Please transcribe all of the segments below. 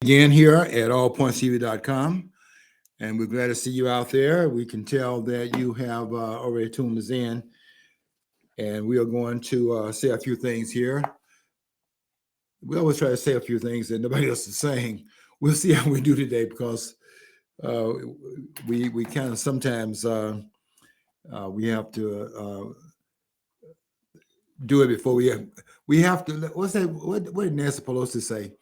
again here at allpointstv.com, and we're glad to see you out there. We can tell that you have already tuned us in, and we are going to say a few things here. We always try to say a few things that nobody else is saying. We'll see how we do today, because we kind of sometimes we have to do it before we have to. What's that? What did Nancy Pelosi say?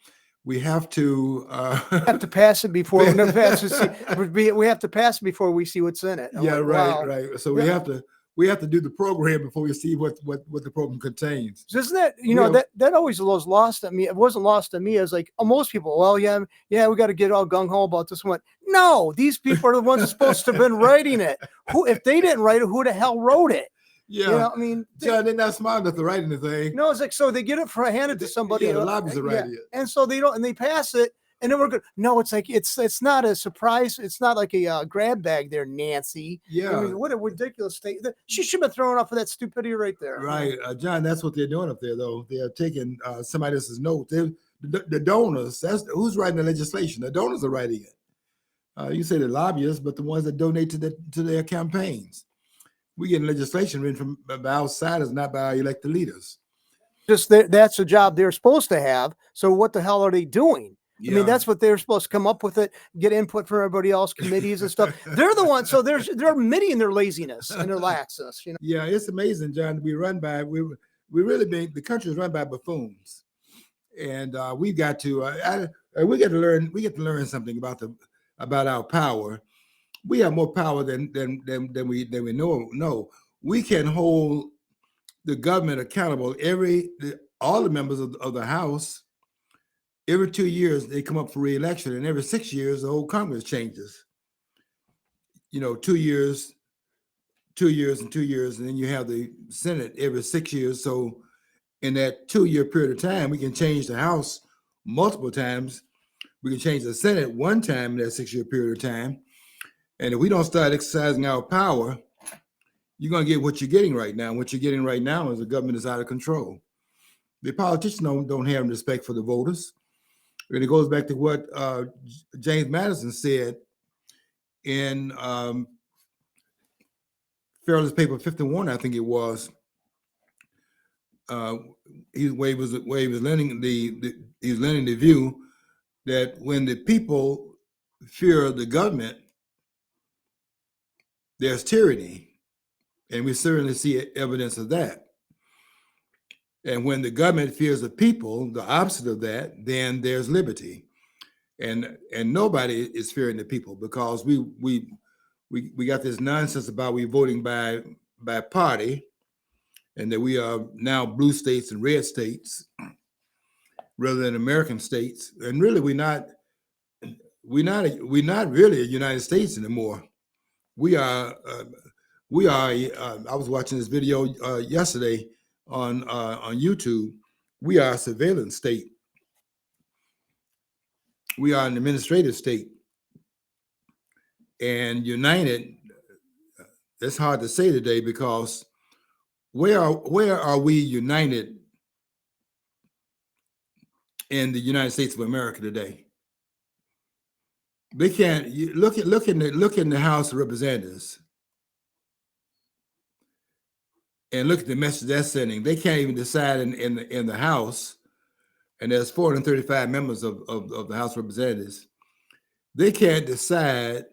We have to have to pass it before we pass it. We have to pass it before we see what's in it. Yeah, like, right, wow. Right. So we have to do the program before we see what the program contains. So isn't that that always was lost at me? It wasn't lost to me. As like most people, well, yeah, we got to get all gung ho about this one. No, these people are the ones supposed to have been writing it. Who, if they didn't write it, who the hell wrote it? Yeah, I mean, John, they're not smart enough to write anything. No, it's like, so they get it handed to somebody. Yeah, the lobbyists are writing it, and so they don't, and they pass it, and then we're good. No, it's like it's not a surprise. It's not like a grab bag there, Nancy. Yeah, I mean, what a ridiculous state. She should have been thrown off for that stupidity right there. Right, John. That's what they're doing up there, though. They're taking somebody else's note. The donors. That's who's writing the legislation. The donors are writing it. You say the lobbyists, but the ones that donate to their campaigns. We get legislation written from by outsiders, not by our elected leaders. Just that's a job they're supposed to have. So what the hell are they doing? Yeah. I mean, that's what they're supposed to come up with it, get input from everybody else, committees and stuff. They're the ones. So they're admitting their laziness and their laxness. You know? Yeah, it's amazing, John, to be run by. We really the country is run by buffoons, and we get to learn. We get to learn something about our power. We have more power than we know. No, we can hold the government accountable. All the members of the House, every 2 years they come up for re-election, and every 6 years the whole Congress changes. 2 years, 2 years, and 2 years, and then you have the Senate every 6 years. So in that 2-year period of time, we can change the House multiple times. We can change the Senate one time in that 6-year period of time. And if we don't start exercising our power, you're going to get what you're getting right now. What you're getting right now is the government is out of control. The politicians don't have respect for the voters. And it goes back to what James Madison said in Federalist Paper 51, I think it was. He was lending the view that when the people fear the government, there's tyranny, and we certainly see evidence of that. And when the government fears the people, the opposite of that, then there's liberty. And nobody is fearing the people, because we got this nonsense about we voting by party, and that we are now blue states and red states rather than American states. And really, we're not really a United States anymore. We are. I was watching this video yesterday on YouTube. We are a surveillance state. We are an administrative state. And united, it's hard to say today, because where are we united in the United States of America today? They can't look in the House of Representatives and look at the message they're sending. They can't even decide in the House, and there's 435 members of the House of Representatives. They can't decide.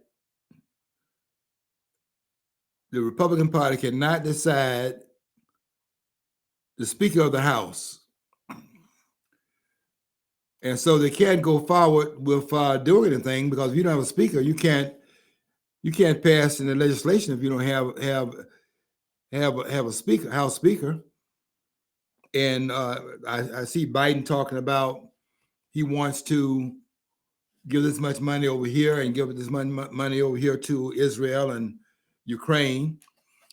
The Republican Party cannot decide the Speaker of the House. And so they can't go forward with doing anything, because if you don't have a speaker, you can't pass in the legislation if you don't have a speaker, House Speaker. And I see Biden talking about he wants to give this much money over here and give this money over here to Israel and Ukraine.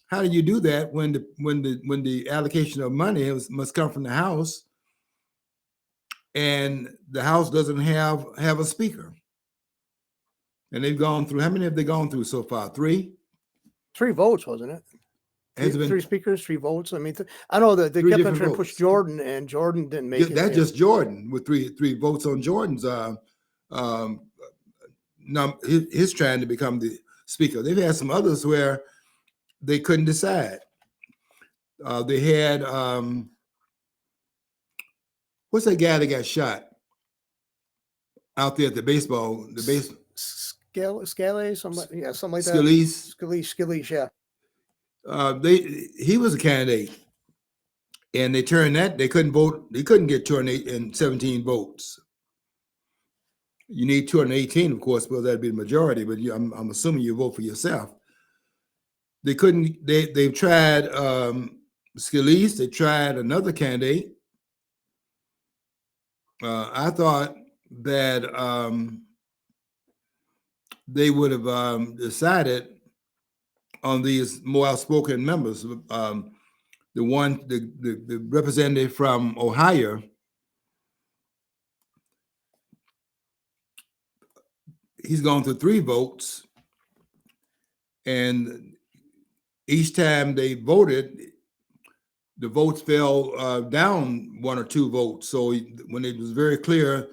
How do you do that when the allocation of money must come from the House? And the House doesn't have a speaker. And they've gone through, how many have they gone through so far? 3? 3 votes, wasn't it? Three speakers, 3 votes. I mean, I know that they kept on trying to push Jordan, and Jordan didn't make it. That's just Jordan, with three votes on Jordan's his trying to become the speaker. They've had some others where they couldn't decide. They had what's that guy that got shot out there at the baseball, the base Scalise, something like that. Scalise, yeah. He was a candidate, and they turned that. They couldn't vote. They couldn't get 217 votes. You need 218, of course, because that'd be the majority. But I'm assuming you vote for yourself. They couldn't. They've tried Scalise. They tried another candidate. I thought that they would have decided on these more outspoken members. The representative from Ohio, he's gone through 3 votes, and each time they voted, the votes fell down 1 or 2 votes. So when it was very clear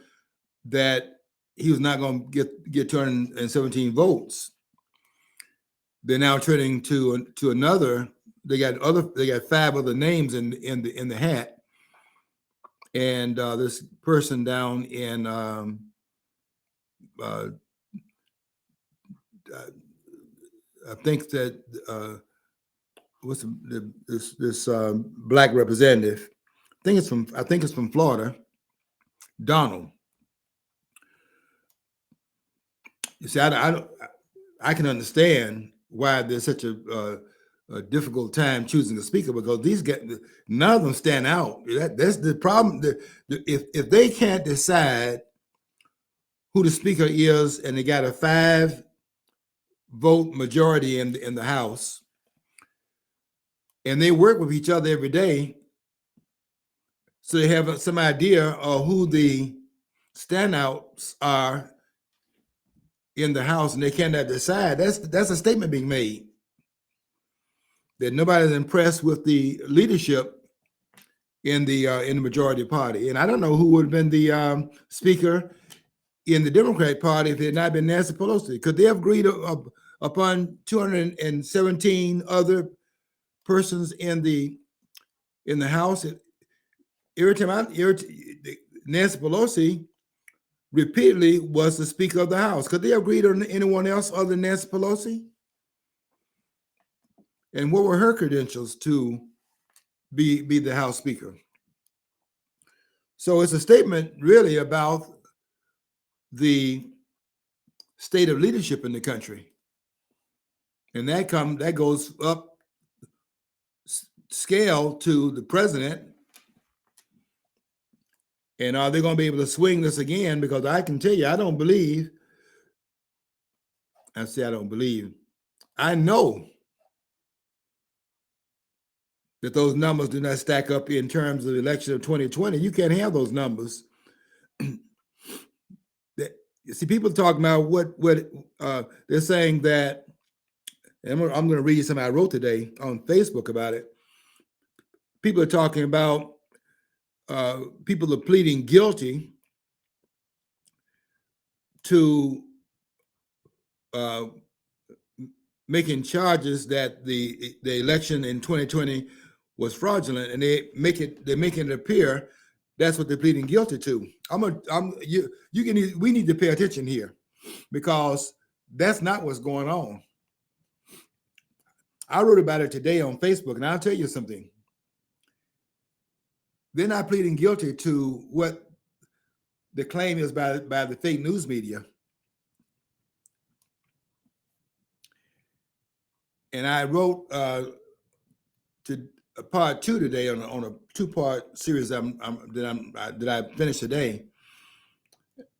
that he was not going to get 217 votes, they're now turning to another. They got 5 other names in the hat, and this person down in I think that what's this black representative? I think it's from Florida, Donald. You see, I can understand why there's such a difficult time choosing a speaker, because these guys, none of them stand out. That's the problem. If they can't decide who the speaker is, and they got a 5-vote majority in the House, and they work with each other every day, so they have some idea of who the standouts are in the House, and they cannot decide. That's a statement being made that nobody's impressed with the leadership in the majority party. And I don't know who would have been the speaker in the Democratic Party if it had not been Nancy Pelosi. Could they have agreed upon 217 other persons in the House? Nancy Pelosi repeatedly was the Speaker of the House. Could they have agreed on anyone else other than Nancy Pelosi? And what were her credentials to be the House Speaker? So it's a statement really about the state of leadership in the country, and that goes up scale to the president. And are they going to be able to swing this again? Because I can tell you, I don't believe. I know that those numbers do not stack up in terms of the election of 2020. You can't have those numbers. You see, people talking about what they're saying that, and I'm going to read you something I wrote today on Facebook about it. People are talking about people are pleading guilty to making charges that the election in 2020 was fraudulent, and they're making it appear that's what they're pleading guilty to. We need to pay attention here, because that's not what's going on. I wrote about it today on Facebook, and I'll tell you something. They're not pleading guilty to what the claim is by the fake news media. And I wrote to part 2 today on a 2-part series that I finished today.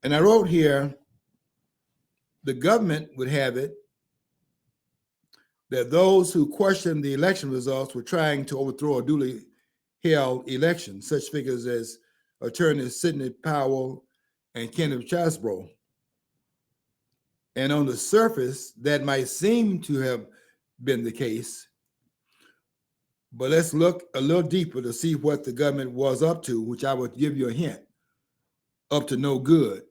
And I wrote here, the government would have it that those who questioned the election results were trying to overthrow a duly held election. Such figures as Attorney Sidney Powell and Kenneth Chesebro. And on the surface, that might seem to have been the case, but let's look a little deeper to see what the government was up to, which I would give you a hint, up to no good.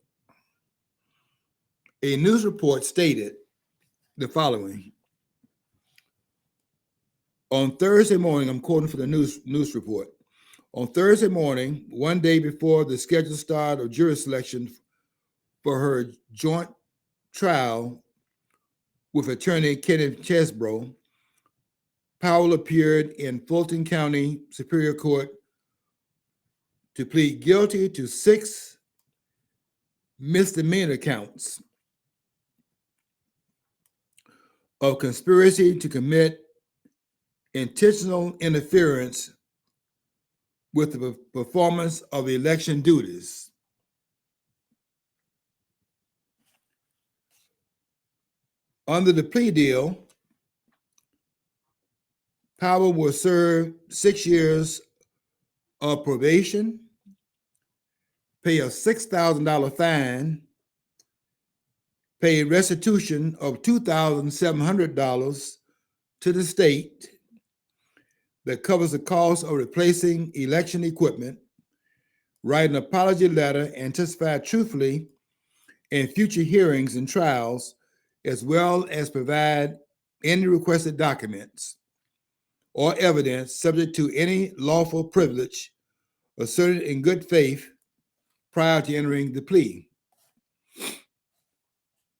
A news report stated the following. On Thursday morning, I'm quoting for the news report. On Thursday morning, one day before the scheduled start of jury selection for her joint trial with attorney Kenneth Chesbrough, Powell appeared in Fulton County Superior Court to plead guilty to 6 misdemeanor counts of conspiracy to commit intentional interference with the performance of election duties. Under the plea deal, Powell will serve 6 years of probation, pay a $6,000 fine, pay restitution of $2,700 to the state that covers the cost of replacing election equipment, write an apology letter, and testify truthfully in future hearings and trials, as well as provide any requested documents or evidence subject to any lawful privilege asserted in good faith prior to entering the plea.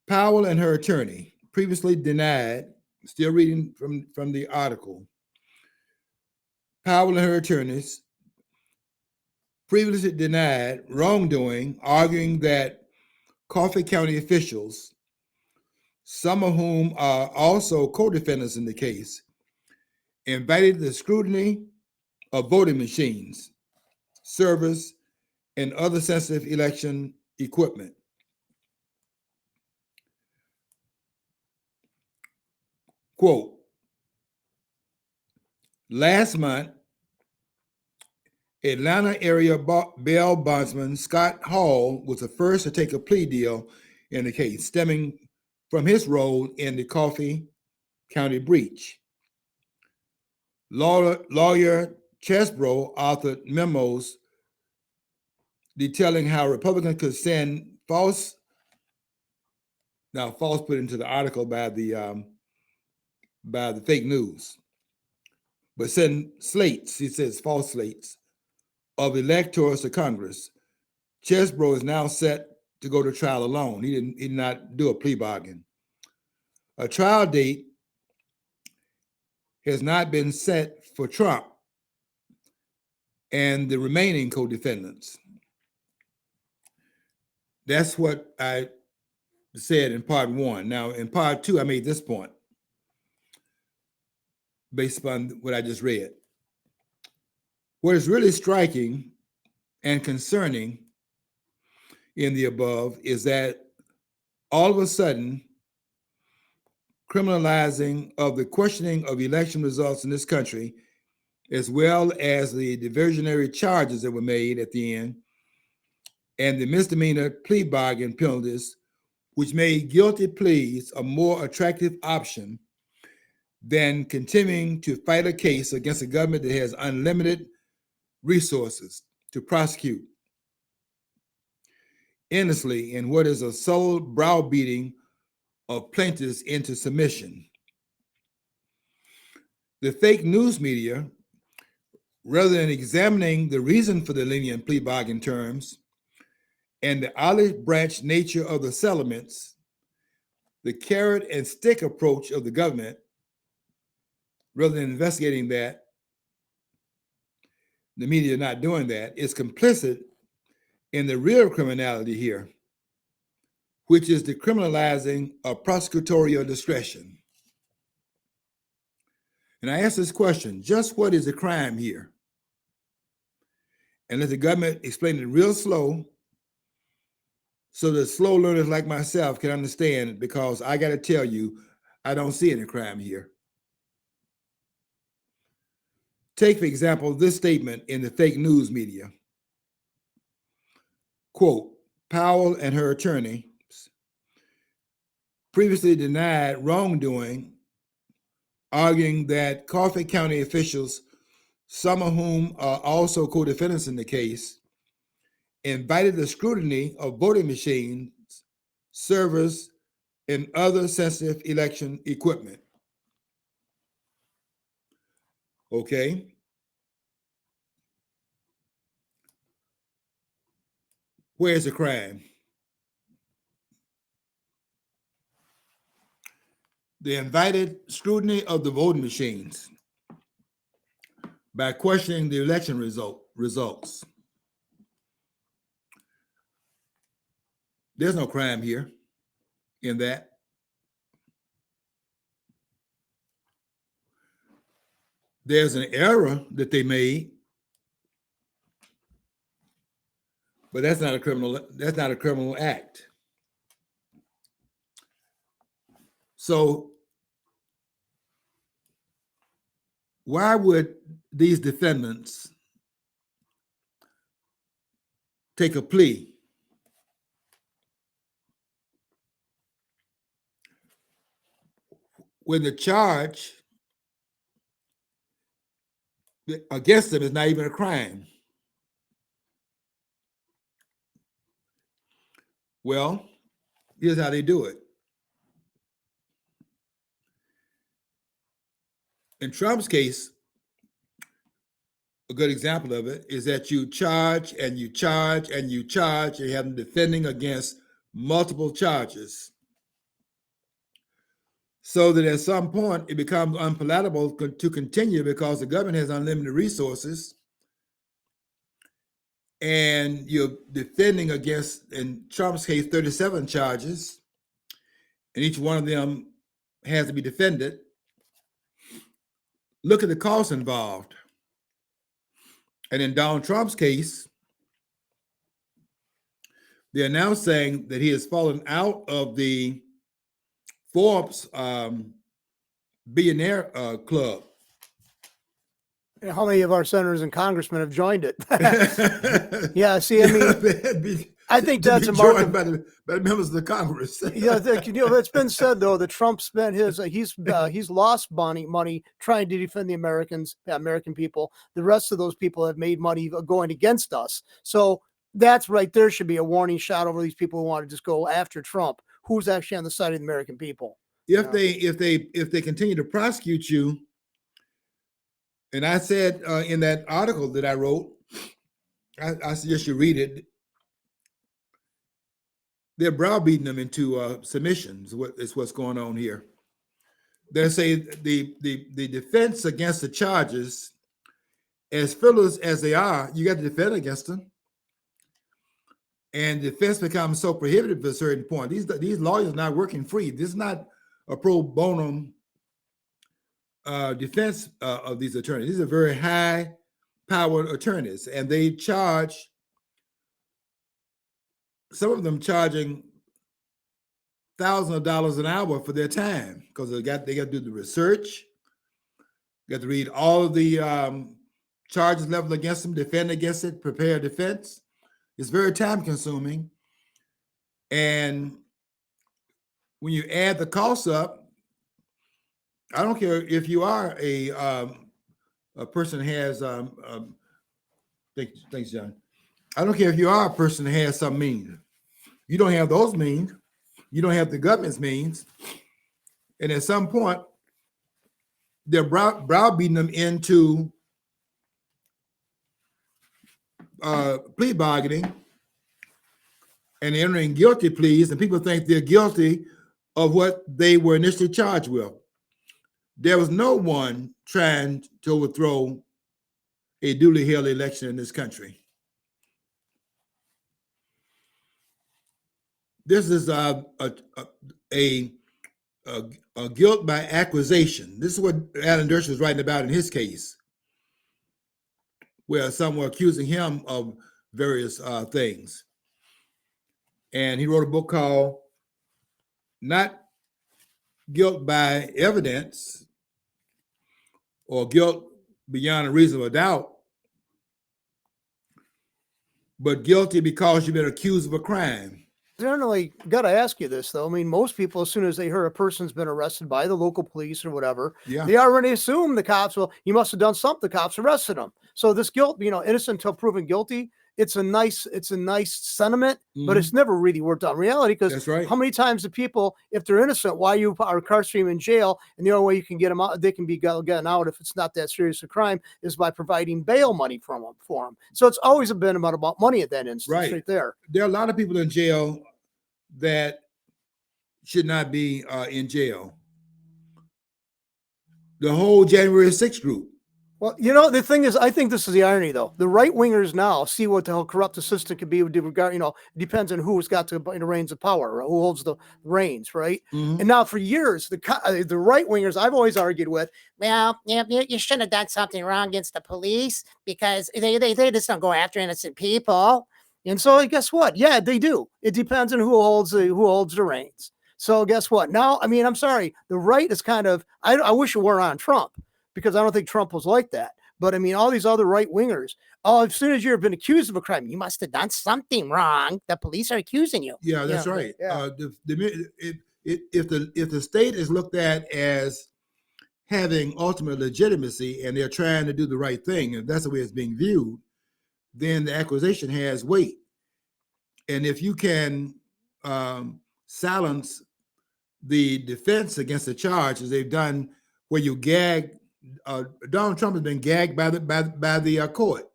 Powell and her attorney previously denied, still reading from the article, Powell and her attorneys previously denied wrongdoing, arguing that Coffee County officials, some of whom are also co-defendants in the case, invited the scrutiny of voting machines, servers, and other sensitive election equipment. Quote, last month, Atlanta area bail bondsman Scott Hall was the first to take a plea deal in the case, stemming from his role in the Coffee County breach. Lawyer Chesbrough authored memos detailing how Republicans could send false put into the article by the fake news, but send slates, he says false slates, of electors to Congress. Chesbrough is now set to go to trial alone. He did not do a plea bargain. A trial date has not been set for Trump and the remaining co-defendants. That's what I said in part 1. Now, in part 2, I made this point based upon what I just read. What is really striking and concerning in the above is that all of a sudden, criminalizing of the questioning of election results in this country, as well as the diversionary charges that were made at the end, and the misdemeanor plea bargain penalties, which made guilty pleas a more attractive option than continuing to fight a case against a government that has unlimited resources to prosecute endlessly in what is a subtle browbeating of plaintiffs into submission. The fake news media, rather than examining the reason for the lenient plea bargain terms and the olive branch nature of the settlements, the carrot and stick approach of the government, rather than investigating that, the media not doing that, is complicit in the real criminality here, which is the criminalizing of prosecutorial discretion. And I ask this question, just what is the crime here? And let the government explain it real slow so that slow learners like myself can understand, because I got to tell you, I don't see any crime here. Take, for example, this statement in the fake news media. Quote, Powell and her attorney previously denied wrongdoing, arguing that Coffee County officials, some of whom are also co-defendants in the case, invited the scrutiny of voting machines, servers, and other sensitive election equipment. Okay. Where's the crime? The invited scrutiny of the voting machines by questioning the election results. There's no crime here in that. There's an error that they made, but that's not a criminal act. So why would these defendants take a plea? When the charge against them is not even a crime. Well, here's how they do it. In Trump's case, a good example of it is that you charge and you charge and you charge, and you have them defending against multiple charges, so that at some point it becomes unpalatable to continue because the government has unlimited resources, and you're defending against, in Trump's case, 37 charges, and each one of them has to be defended. Look at the costs involved. And in Donald Trump's case, they're now saying that he has fallen out of the Forbes billionaire club. And how many of our senators and congressmen have joined it? Yeah, see, I mean, I think that's a joined by the members of the Congress. Yeah, it's been said though that Trump spent he's lost money trying to defend the American people. The rest of those people have made money going against us. So that's right there should be a warning shot over these people who want to just go after Trump. Who's actually on the side of the American people? If they continue to prosecute you, and I said in that article that I wrote, I suggest you read it. They're browbeating them into submissions. What's going on here? They say the defense against the charges, as frivolous as they are, you got to defend against them. And defense becomes so prohibitive at a certain point. These lawyers are not working free. This is not a pro bono defense of these attorneys. These are very high-powered attorneys, and they charge. Some of them charging thousands of dollars an hour for their time because they got to do the research. They got to read all of the charges leveled against them, defend against it, prepare a defense. It's very time consuming. And when you add the costs up, I don't care if you are a person who has, thanks, John. I don't care if you are a person that has some means. You don't have those means. You don't have the government's means. And at some point, they're browbeating them into plea bargaining and entering guilty pleas, and people think they're guilty of what they were initially charged with. There was no one trying to overthrow a duly held election in this country. This is a guilt by accusation. This is what Alan Dershowitz was writing about in his case, where some were accusing him of various things. And he wrote a book called Not Guilt by Evidence or Guilt Beyond a Reasonable Doubt, but guilty because you've been accused of a crime. Generally, got to ask you this, though. I mean, most people, as soon as they hear a person's been arrested by the local police or whatever, they already assume the cops, well, he must have done something. The cops arrested him. So this guilt, innocent until proven guilty, it's a nice sentiment, but Mhm. it's never really worked out in reality. Because That's right. how many times do people, if they're innocent, why you are incarcerating them in jail, and the only way you can get them out, they can be gotten out if it's not that serious a crime, is by providing bail money for them. So it's always been about money at that instance, right there. There are a lot of people in jail that should not be in jail. The whole January 6th group. Well, you know, the thing is, I think this is the irony, though. The right wingers now see what the hell corrupt the system could be with regard. You know, it depends on who's got the reins of power, or who holds the reins, right? Mhm. And now, for years, the right wingers I've always argued with, well, you shouldn't have done something wrong against the police because they just don't go after innocent people. And so, guess what? Yeah, they do. It depends on who holds the reins. So, guess what? Now, I mean, I'm sorry, the right is kind of. I wish it were on Trump, because I don't think Trump was like that. But I mean, all these other right wingers, oh, as soon as you've been accused of a crime, you must have done something wrong. The police are accusing you. Yeah, that's right. Yeah. If the state is looked at as having ultimate legitimacy and they're trying to do the right thing, and that's the way it's being viewed, then the accusation has weight. And if you can silence the defense against the charge, as they've done, where you gag, Donald Trump has been gagged by the court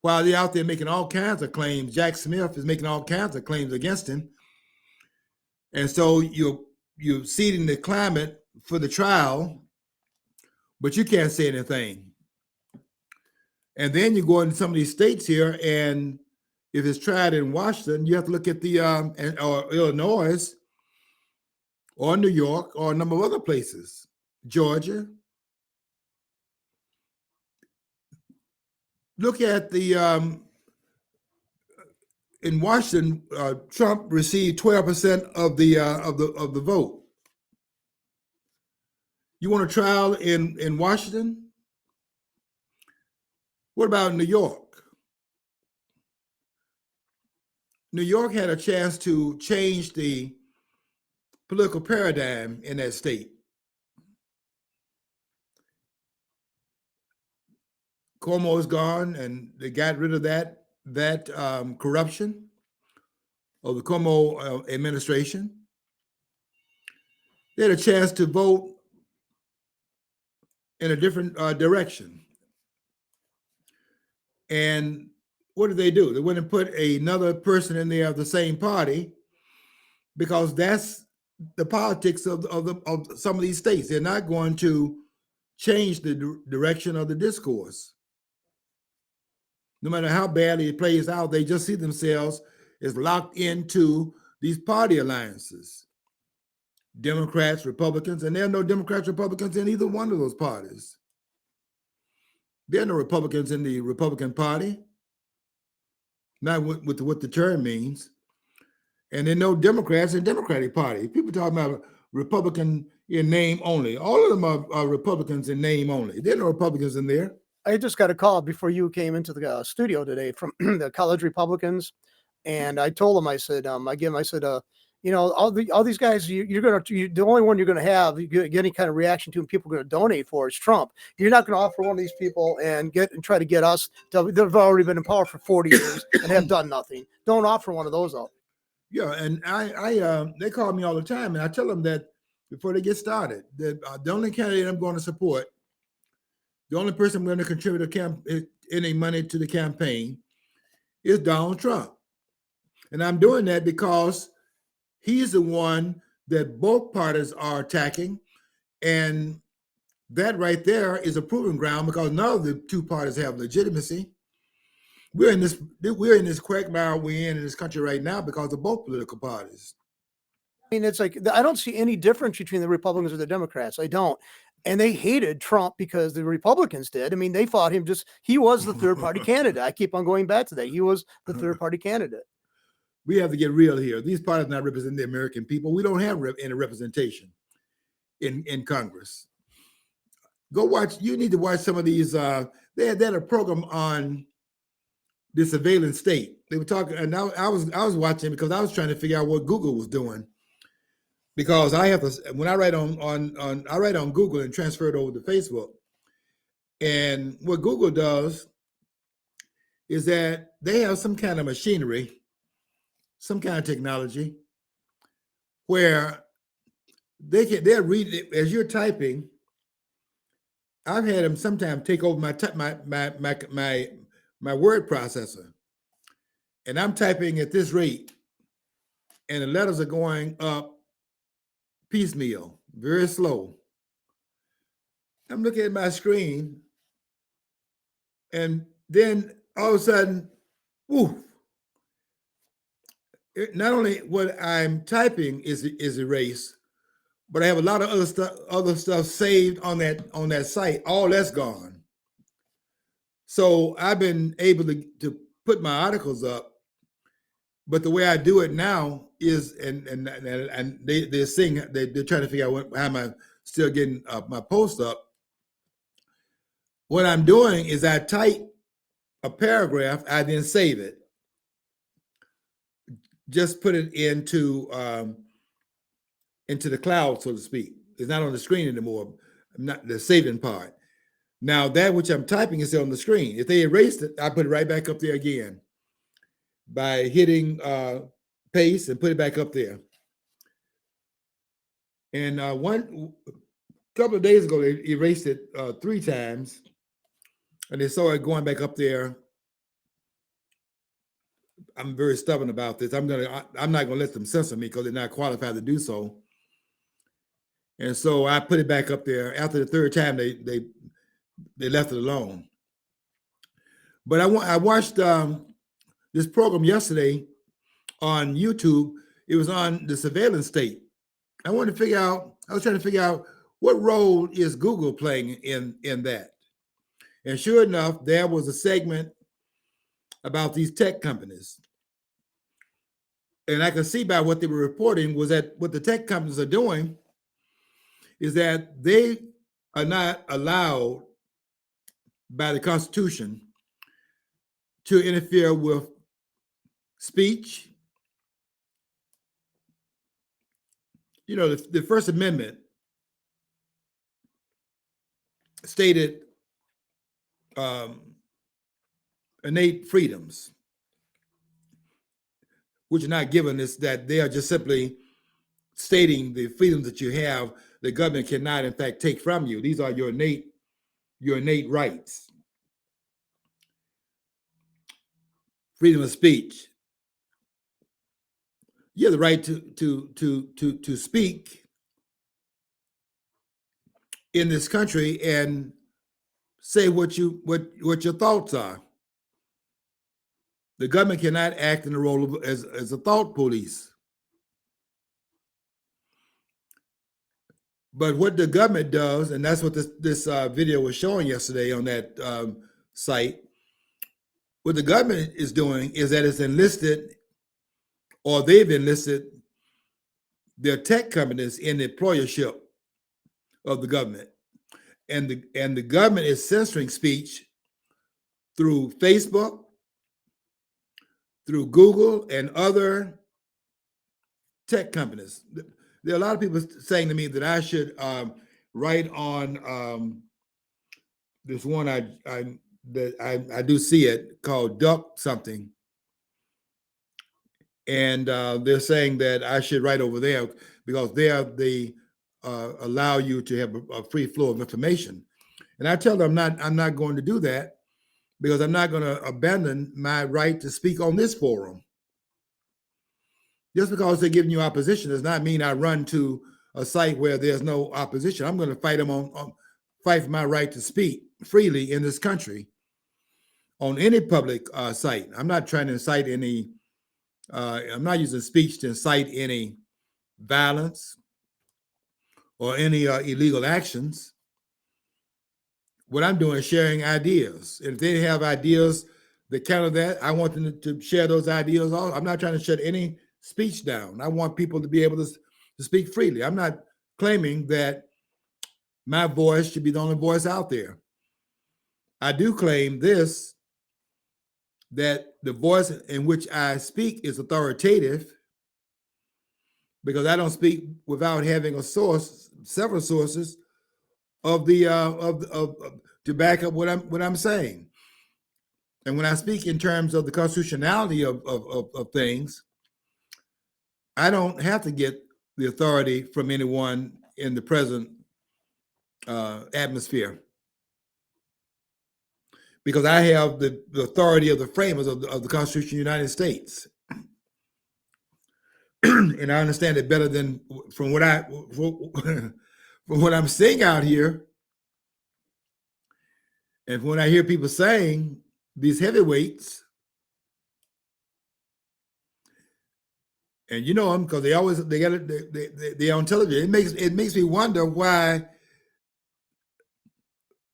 while they're out there making all kinds of claims. Jack Smith is making all kinds of claims against him, and so you're seeding the climate for the trial, but you can't say anything. And then you go into some of these states here, and if it's tried in Washington, you have to look at the or Illinois, or New York, or a number of other places, Georgia. Look at the in Washington, Trump received 12% of the vote. You want a trial in Washington? What about New York? New York had a chance to change the political paradigm in that state. Cuomo is gone, and they got rid of that corruption of the Cuomo administration. They had a chance to vote in a different direction. And what did they do? They went and put another person in there of the same party, because that's the politics of some of these states. They're not going to change the direction of the discourse. No matter how badly it plays out, they just see themselves as locked into these party alliances. Democrats, Republicans, and there are no Democrats, Republicans in either one of those parties. There are no Republicans in the Republican Party, not with what the term means. And there are no Democrats in the Democratic Party. People talk about Republican in name only. All of them are Republicans in name only. There are no Republicans in there. I just got a call before you came into the studio today from the college Republicans, and I told them, I said, you know, all these guys, the only one you're gonna have, you get any kind of reaction to, and people are gonna donate for, is Trump. You're not gonna offer one of these people and try to get us. They've already been in power for 40 years and have done nothing. Don't offer one of those up. Yeah, and I they call me all the time, and I tell them that before they get started, that the only candidate I'm going to support, the only person I'm going to contribute any money to the campaign, is Donald Trump. And I'm doing that because he's the one that both parties are attacking. And that right there is a proving ground, because none of the two parties have legitimacy. We're in this quagmire we're in this country right now because of both political parties. I mean, it's like, I don't see any difference between the Republicans or the Democrats. I don't. And they hated Trump because the Republicans did. I mean, they fought him he was the third party candidate. I keep on going back to that. He was the third party candidate. We have to get real here. These parties not represent the American people. We don't have any representation in Congress. You need to watch some of these. They had a program on the surveillance state. They were talking, and I was watching because I was trying to figure out what Google was doing. Because I have to, when I write I write on Google and transfer it over to Facebook. And what Google does is that they have some kind of machinery, some kind of technology where they'll read it as you're typing. I've had them sometimes take over my word processor, and I'm typing at this rate, and the letters are going up piecemeal, very slow. I'm looking at my screen, and then all of a sudden, woo! Not only what I'm typing is erased, but I have a lot of other stuff saved on that site. All that's gone. So I've been able to put my articles up, but the way I do it now is, and they're saying they're trying to figure out how am I still getting my post up. What I'm doing is I type a paragraph, I then save it. Just put it into the cloud, so to speak. It's not on the screen anymore. I'm not the saving part. Now that which I'm typing is on the screen. If they erased it, I put it right back up there again by hitting paste and put it back up there. And one couple of days ago, they erased it 3 times, and they saw it going back up there. I'm very stubborn about this. I'm not gonna let them censor me because they're not qualified to do so. And so I put it back up there. After the 3rd time, they left it alone. But I watched this program yesterday on YouTube. It was on the surveillance state. I was trying to figure out what role is Google playing in that. And sure enough, there was a segment about these tech companies. And I could see by what they were reporting was that what the tech companies are doing is that they are not allowed by the Constitution to interfere with speech. You know, the First Amendment stated innate freedoms, which are not given, is that they are just simply stating the freedoms that you have. The government cannot, in fact, take from you. These are your innate rights. Freedom of speech. You have the right to speak in this country and say what your thoughts are. The government cannot act in the role of as a thought police. But what the government does, and that's what this video was showing yesterday on that site, what the government is doing is that it's enlisted, or they've enlisted their tech companies in the employership of the government. And the government is censoring speech through Facebook, through Google, and other tech companies. There are a lot of people saying to me that I should write on this one I do see it called Duck something, and they're saying that I should write over there because they allow you to have a free flow of information. And I tell them I'm not going to do that because I'm not going to abandon my right to speak on this forum. Just because they're giving you opposition does not mean I run to a site where there's no opposition. I'm going to fight them fight for my right to speak freely in this country on any public site. I'm not trying to incite any. I'm not using speech to incite any violence or any illegal actions. What I'm doing is sharing ideas. If they have ideas that counter that, I want them to share those ideas. I'm not trying to shut any speech down. I want people to be able to speak freely. I'm not claiming that my voice should be the only voice out there. I do claim this, that the voice in which I speak is authoritative because I don't speak without having a source, several sources of the to back up what I'm saying. And when I speak in terms of the constitutionality of things, I don't have to get the authority from anyone in the present atmosphere, because I have the authority of the framers of the Constitution of the United States. And I understand it better than from what I'm seeing out here. And when I hear people saying these heavyweights, and you know them because they're on television. It makes me wonder why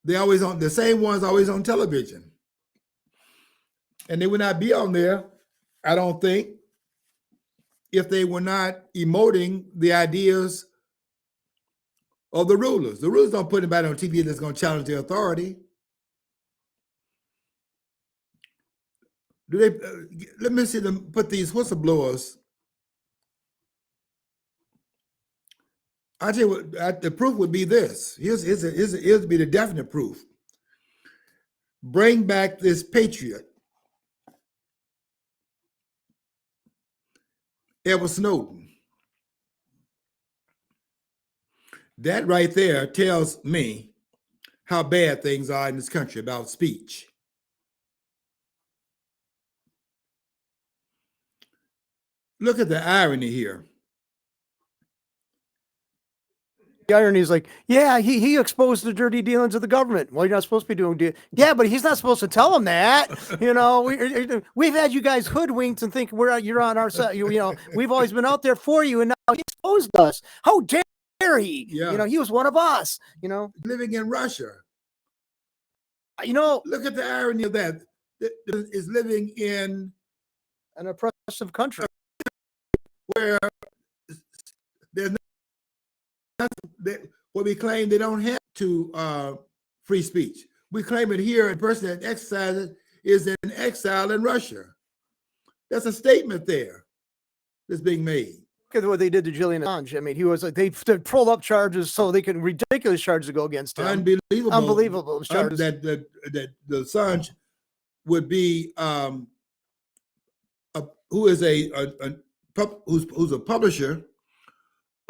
they're always on, the same ones always on television, and they would not be on there, I don't think, if they were not emoting the ideas of the rulers. The rulers don't put anybody on TV that's going to challenge their authority. Do they? Let me see them put these whistleblowers. I tell you what, the proof would be this. Here's be the definite proof. Bring back this patriot, Edward Snowden. That right there tells me how bad things are in this country about speech. Look at the irony here. The irony is like, yeah, he exposed the dirty dealings of the government. Well, you're not supposed to be doing yeah, but he's not supposed to tell them that. You know, we've had you guys hoodwinked and think you're on our side. You know, we've always been out there for you, and now he exposed us. How dare he? Yeah. You know, he was one of us. You know, living in Russia. You know, look at the irony of that. Is living in an oppressive country where there's what we claim they don't have to free speech. We claim it here, and the person that exercises is in exile in Russia. That's a statement there that's being made. Look at what they did to Julian Assange. I mean, he was like, they pulled up charges so they can ridiculous charges to go against him. Unbelievable charges. That the Assange would be who's a publisher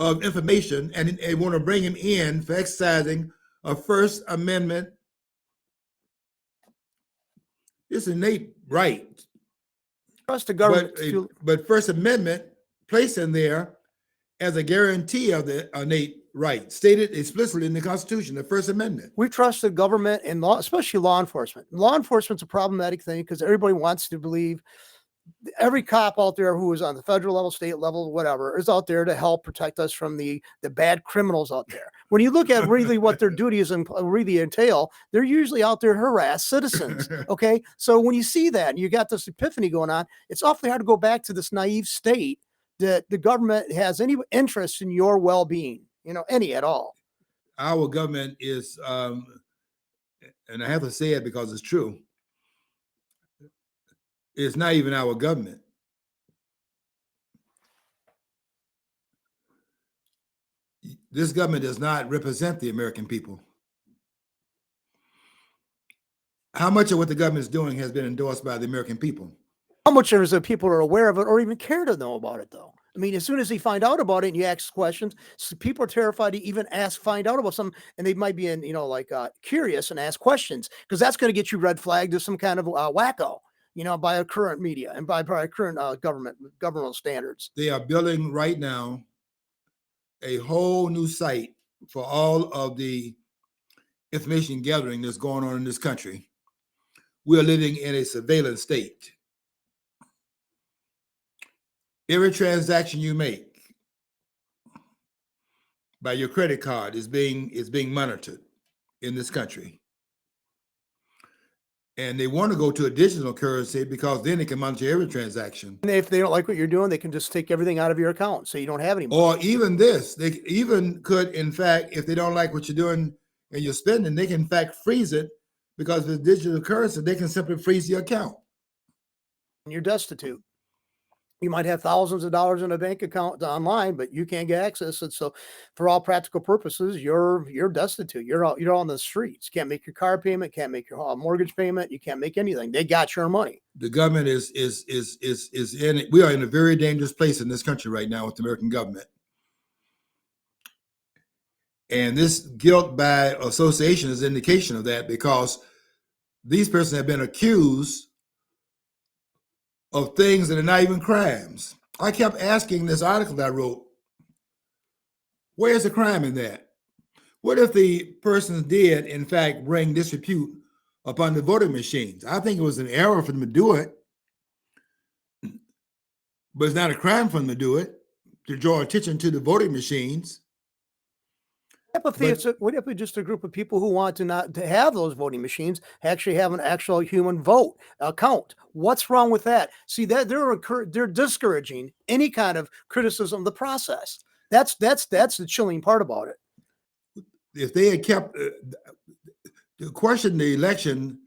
of information, and they want to bring him in for exercising a First Amendment. It's an innate right. Trust the government. But First Amendment placed in there as a guarantee of the innate right, stated explicitly in the Constitution, the First Amendment. We trust the government and law, especially law enforcement. Law enforcement's a problematic thing because everybody wants to believe every cop out there who is on the federal level, state level, whatever, is out there to help protect us from the bad criminals out there. When you look at really what their duties and really entail, they're usually out there to harass citizens. Okay. So when you see that and you got this epiphany going on, it's awfully hard to go back to this naive state that the government has any interest in your well-being, you know, any at all. Our government is, and I have to say it because it's true, it's not even our government. This government does not represent the American people. How much of what the government is doing has been endorsed by the American people? How much of it is that people are aware of it or even care to know about it, though? I mean, as soon as they find out about it and you ask questions, so people are terrified to even find out about something, and they might be in, you know, like curious and ask questions, because that's going to get you red flagged as some kind of wacko. You know, by a current media and by current governmental standards. They are building right now a whole new site for all of the information gathering that's going on in this country. We're living in a surveillance state. Every transaction you make by your credit card is being monitored in this country. And they want to go to a digital currency because then they can monitor every transaction. And if they don't like what you're doing, they can just take everything out of your account so you don't have any money. Or even this, they even could, in fact, if they don't like what you're doing and you're spending, they can in fact freeze it, because with digital currency, they can simply freeze your account. And you're destitute. You might have thousands of dollars in a bank account online, but you can't get access. And so for all practical purposes, you're destitute. You're on the streets. Can't make your car payment, can't make your mortgage payment, you can't make anything. They got your money. The government is in it. We are in a very dangerous place in this country right now with the American government. And this guilt by association is an indication of that, because these persons have been accused of things that are not even crimes. I kept asking this article that I wrote, where's the crime in that? What if the persons did, in fact, bring disrepute upon the voting machines? I think it was an error for them to do it, but it's not a crime for them to do it, to draw attention to the voting machines. What if it's just a group of people who want to not to have those voting machines actually have an actual human vote count? What's wrong with that? See, that they're discouraging any kind of criticism of the process. That's the chilling part about it. If they had kept to question the election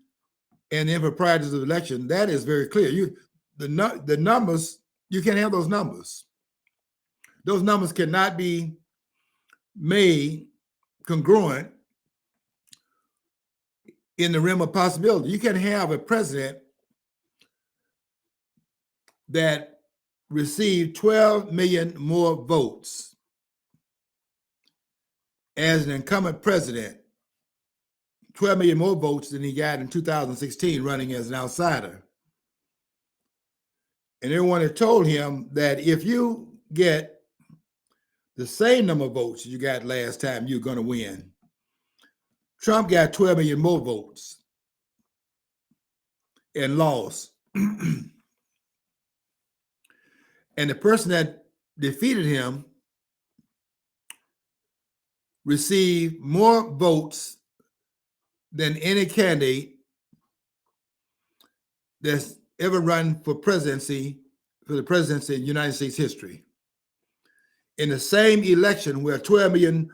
and the improprieties of the election, that is very clear. The numbers, you can't have those numbers. Those numbers cannot be made congruent in the realm of possibility. You can have a president that received 12 million more votes as an incumbent president, 12 million more votes than he got in 2016 running as an outsider. And everyone had told him that if you get the same number of votes you got last time, you're going to win. Trump got 12 million more votes and lost. And the person that defeated him received more votes than any candidate that's ever run for the presidency in United States history. In the same election where 12 million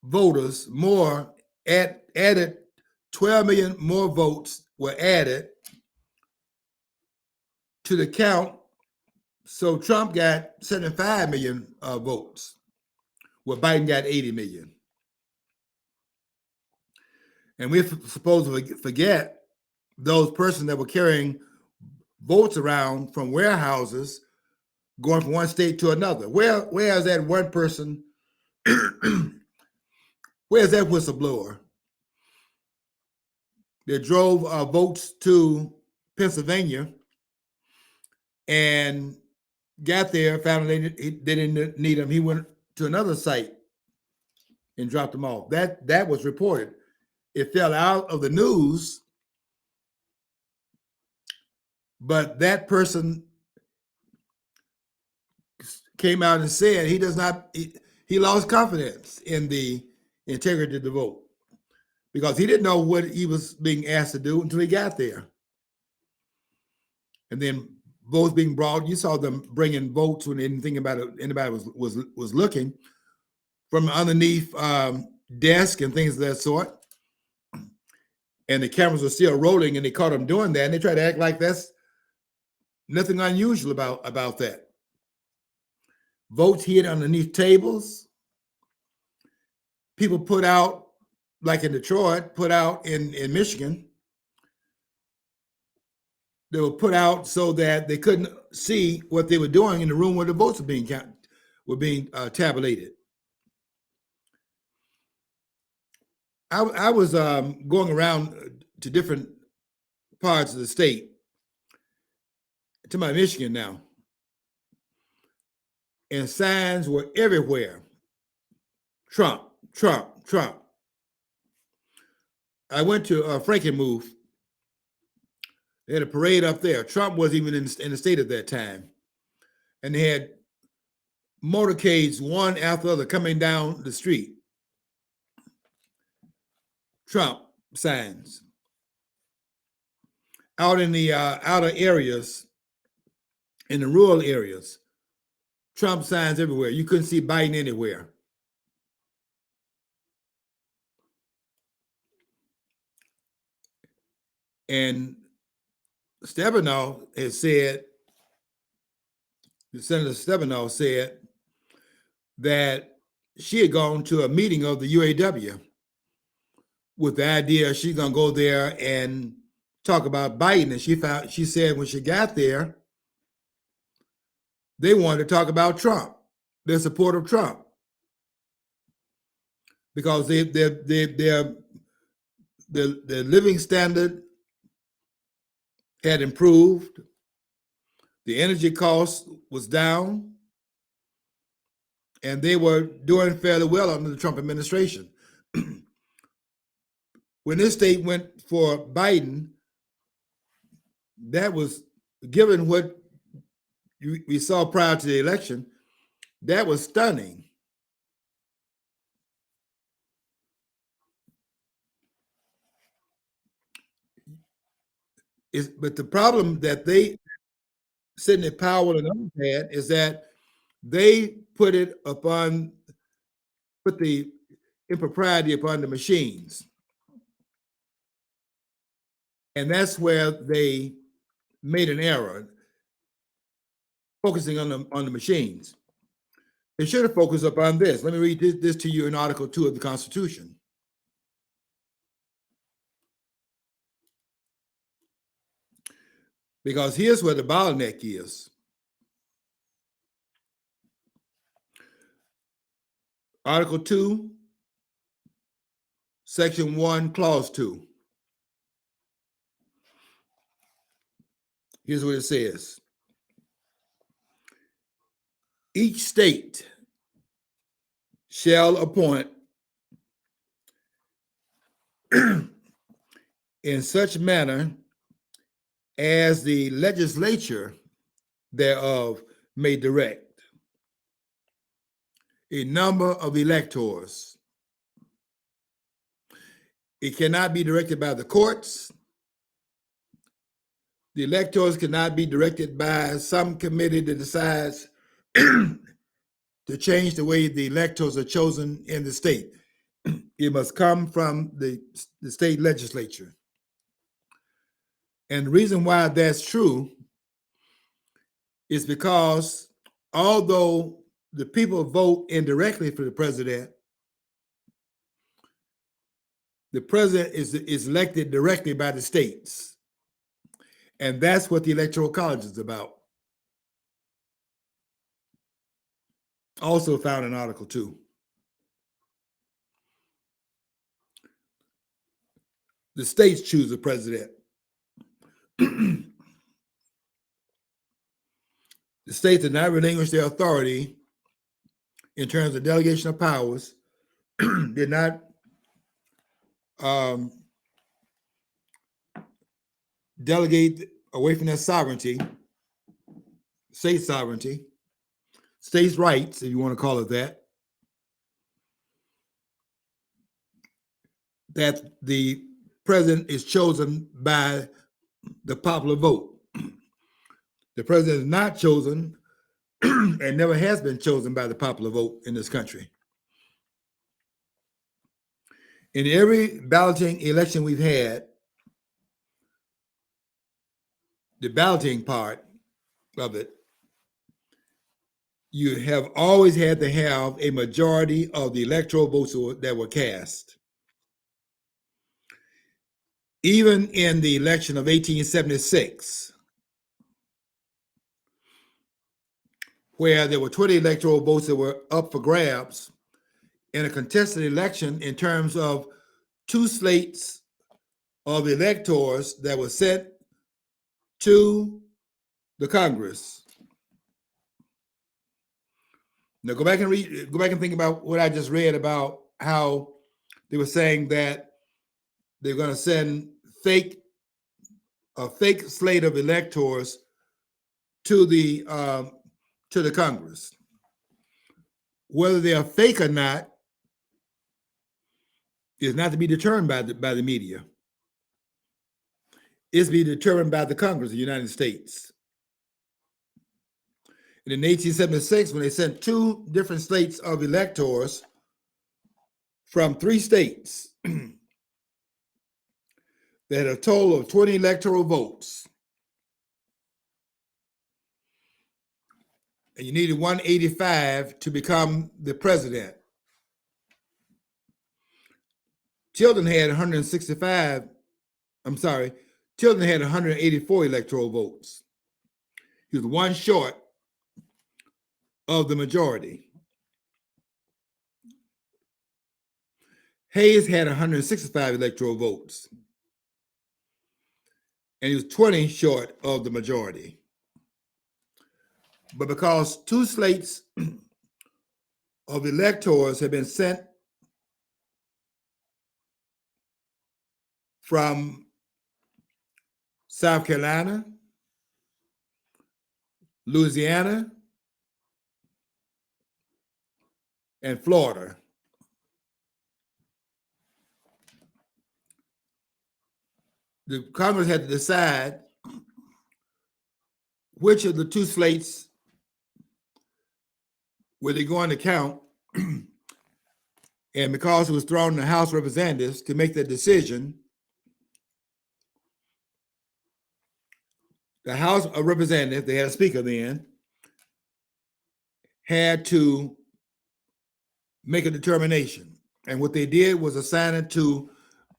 voters more added, 12 million more votes were added to the count. So Trump got 75 million votes, where Biden got 80 million. And we're supposed to forget those persons that were carrying votes around from warehouses going from one state to another. Where is that one person? Where's that whistleblower that drove votes to Pennsylvania and got there, found they didn't need them? He went to another site and dropped them off. That was reported. It fell out of the news, but that person came out and said he lost confidence in the integrity of the vote, because he didn't know what he was being asked to do until he got there. And then votes being brought, you saw them bringing votes when anything about it, anybody was looking from underneath desk and things of that sort. And the cameras were still rolling, and they caught them doing that, and they tried to act like that's nothing unusual about that. Votes hid underneath tables. People put out, like in Detroit, put out in Michigan. They were put out so that they couldn't see what they were doing in the room where the votes were being tabulated. I was going around to different parts of the state, to my Michigan now, and signs were everywhere. Trump, Trump, Trump. I went to Frankenmuth. They had a parade up there. Trump wasn't even in the state at that time. And they had motorcades, one after the other, coming down the street. Trump signs. Out in the outer areas, in the rural areas, Trump signs everywhere. You couldn't see Biden anywhere. And Stabenow has said Senator Stabenow said that she had gone to a meeting of the UAW with the idea she's going to go there and talk about Biden. And she said when she got there, they wanted to talk about Trump, their support of Trump, because their living standard had improved, the energy cost was down, and they were doing fairly well under the Trump administration. When this state went for Biden, that was, given what we saw prior to the election, that was stunning. But the problem that they, Sidney Powell and others had, is that they put the impropriety upon the machines. And that's where they made an error, focusing on the machines. They should have focused upon this. Let me read this to you in Article 2 of the Constitution. Because here's where the bottleneck is. Article 2, Section 1, Clause 2. Here's what it says. Each state shall appoint in such manner as the legislature thereof may direct a number of electors. It cannot be directed by the courts. The electors cannot be directed by some committee that decides to change the way the electors are chosen in the state. It must come from the state legislature. And the reason why that's true is because although the people vote indirectly for the president is elected directly by the states. And that's what the Electoral College is about. Also found in Article 2. The states choose the president. The states did not relinquish their authority in terms of delegation of powers, did not delegate away from their sovereignty, state sovereignty, states' rights, if you want to call it that the president is chosen by the popular vote. The president is not chosen and never has been chosen by the popular vote in this country. In every balloting election we've had, the balloting part of it, you have always had to have a majority of the electoral votes that were cast. Even in the election of 1876, where there were 20 electoral votes that were up for grabs in a contested election in terms of two slates of electors that were sent to the Congress. Now go back and think about what I just read about how they were saying that they're going to send a fake slate of electors to the Congress. Whether they are fake or not is not to be determined by the media. It's to be determined by the Congress of the United States. And in 1876, when they sent two different slates of electors from three states that had a total of 20 electoral votes, and you needed 185 to become the president. Tilden had 165. I'm sorry, Tilden had 184 electoral votes. He was one short of the majority. Hayes had 165 electoral votes, and he was 20 short of the majority. But because two slates of electors had been sent from South Carolina, Louisiana, and Florida, the Congress had to decide which of the two slates were they going to count. And because it was thrown in the House of Representatives to make that decision, the House of Representatives, they had a speaker then, had to make a determination. And what they did was assign it to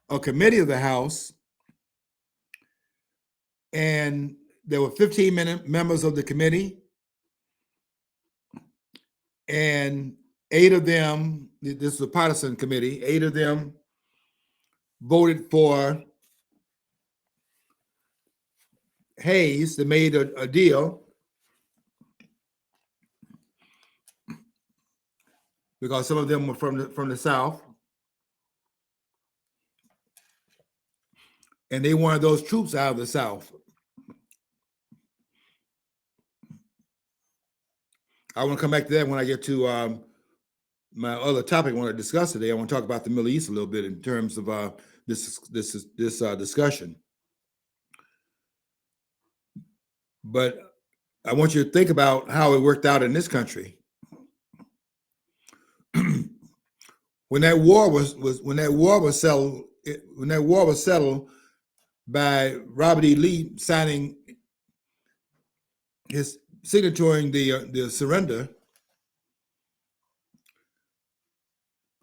a committee of the House. And there were 15 members of the committee. And 8 of them, this is a partisan committee, 8 of them voted for Hayes. They made a deal because some of them were from the South, and they wanted those troops out of the South. I want to come back to that when I get to my other topic I want to discuss today. I want to talk about the Middle East a little bit in terms of this discussion. But I want you to think about how it worked out in this country. When that war was settled by Robert E. Lee signing his signatoring the surrender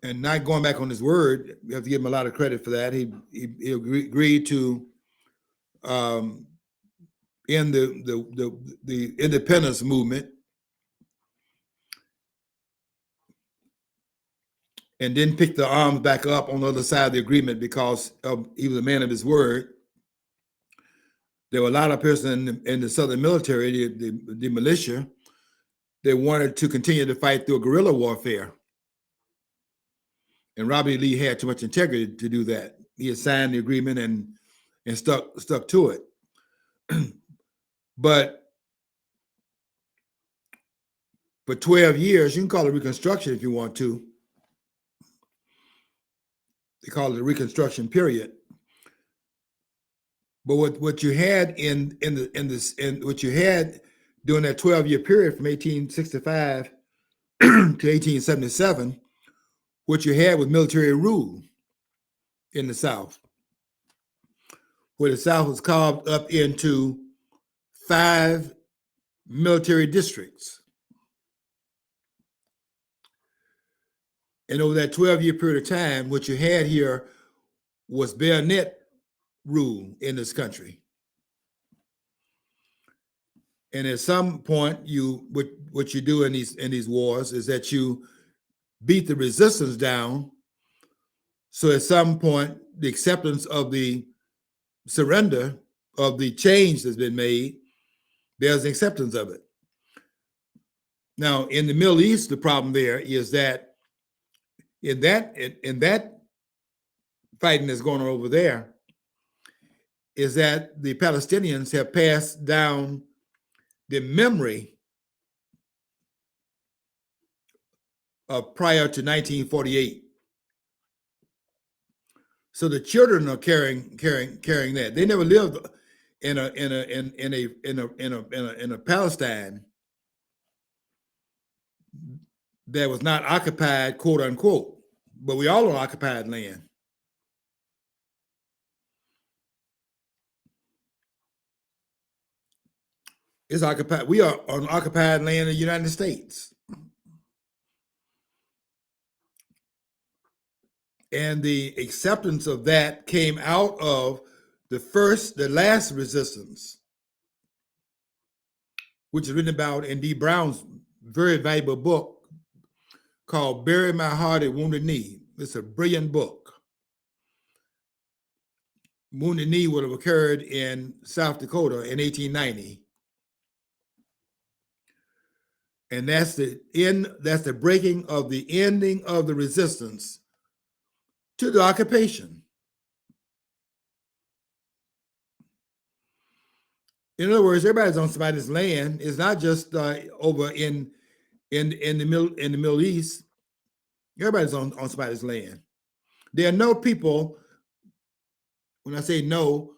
and not going back on his word, you have to give him a lot of credit for that. He agreed to end the independence movement, and didn't pick the arms back up on the other side of the agreement because he was a man of his word. There were a lot of persons in the Southern military, the militia, they wanted to continue to fight through guerrilla warfare. And Robert E. Lee had too much integrity to do that. He had signed the agreement and stuck to it. But for 12 years, you can call it Reconstruction if you want to. They call it the Reconstruction period. But what you had in what you had during that 12-year period from 1865 to 1877, what you had was military rule in the South, where the South was carved up into 5 military districts. And over that 12-year period of time, what you had here was bayonet rule in this country. And at some point, what you do in these wars is that you beat the resistance down. So at some point, the acceptance of the surrender of the change that's been made, there's an acceptance of it. Now, in the Middle East, the problem there is that in that fighting that's going on over there, is that the Palestinians have passed down the memory of prior to 1948. So the children are carrying that. They never lived in a Palestine that was not occupied, quote unquote, but we all on occupied land. It's occupied. We are on occupied land of the United States. And the acceptance of that came out of the last resistance, which is written about in D. Brown's very valuable book called Bury My Heart at Wounded Knee. It's a brilliant book. Wounded Knee would have occurred in South Dakota in 1890. And that's the breaking of the ending of the resistance to the occupation. In other words, everybody's on somebody's land. It's not just over in the Middle East. Everybody's on somebody's land. There are no people. When I say no,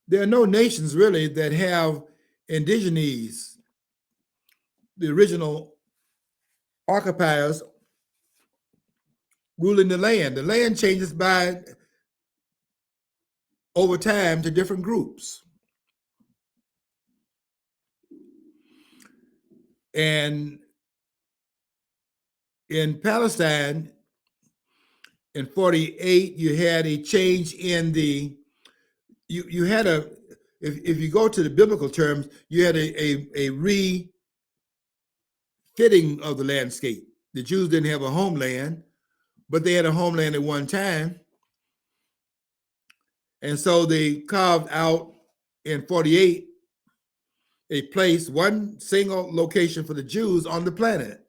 there are no nations really that have indigenes, the original occupiers, ruling the land. The land changes over time to different groups. And in Palestine, in 48, you had a change in you had if you go to the biblical terms, you had a refitting of the landscape. The Jews didn't have a homeland, but they had a homeland at one time. And so they carved out in 48 a place, one single location for the Jews on the planet.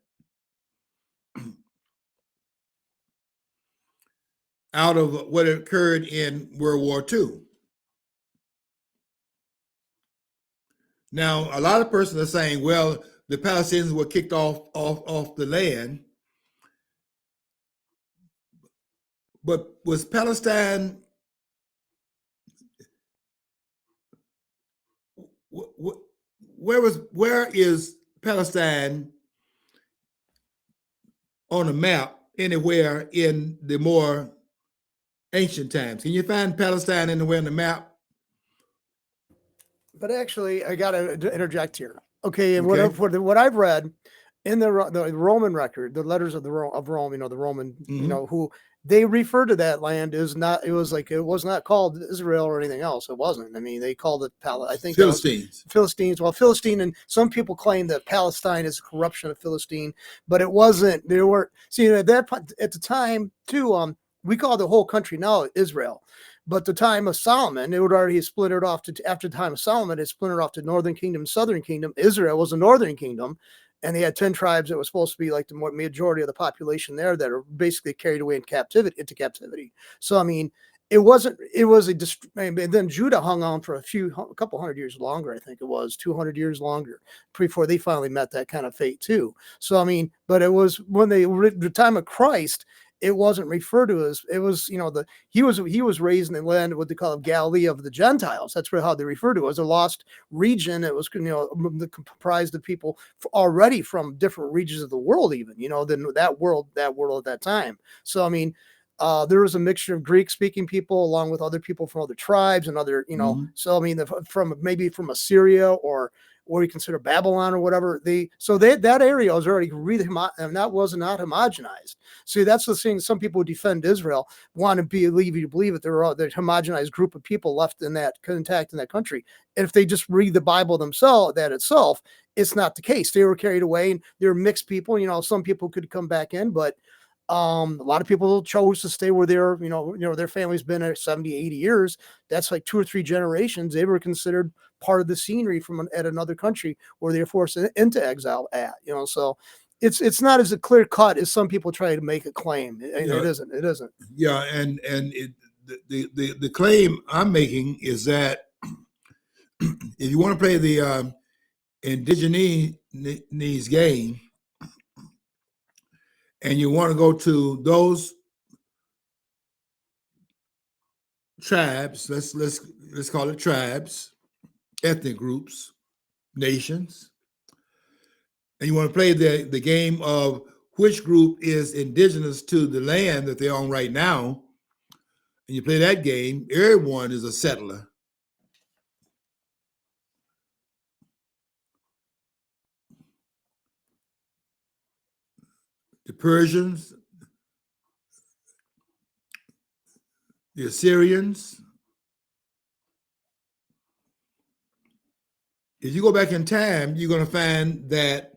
Out of what occurred in World War II. Now, a lot of persons are saying, well, the Palestinians were kicked off the land. But was Palestine, where is Palestine on a map anywhere in the more ancient times? Can you find Palestine anywhere on the map? But actually, I got to interject here. Okay, and what I've read in the Roman record, the letters of Rome, the Roman, who they refer to that land as not. It was not called Israel or anything else. It wasn't. I mean, they called it I think Philistines. Philistines. Well, Philistine, and some people claim that Palestine is a corruption of Philistine, but it wasn't. There were at the time too. We call the whole country now Israel. But the time of Solomon, it would already have splintered off after the time of Solomon, it splintered off to Northern Kingdom, Southern Kingdom. Israel was a Northern Kingdom, and they had 10 tribes that was supposed to be like the majority of the population there that are basically carried away into captivity. So, I mean, and then Judah hung on for a couple hundred years longer. I think it was 200 years longer before they finally met that kind of fate too. So, I mean, but it was when the time of Christ, it wasn't referred to as, it was, he was raised in the land, what they call Galilee of the Gentiles. That's how they refer to it, as a lost region. It was, comprised of people already from different regions of the world, even, than that world at that time. So, I mean, there was a mixture of Greek speaking people along with other people from other tribes and other, so, I mean, from Assyria or you consider Babylon or whatever. That area was already really, and that was not homogenized. See, that's the thing. Some people who defend Israel want to believe that there are the homogenized group of people left intact in that country. And if they just read the Bible themselves, itself, it's not the case. They were carried away and they were mixed people. Some people could come back in, but a lot of people chose to stay where their family's been there 70, 80 years. That's like 2 or 3 generations. They were considered part of the scenery at another country where they're forced into exile at, so it's not as a clear cut as some people try to make a claim. It isn't. Yeah. And the claim I'm making is that if you want to play the indigenous game, and you want to go to those tribes, let's call it tribes, ethnic groups, nations, and you want to play the game of which group is indigenous to the land that they're on right now, and you play that game, everyone is a settler. the Persians, the Assyrians. If you go back in time, you're going to find that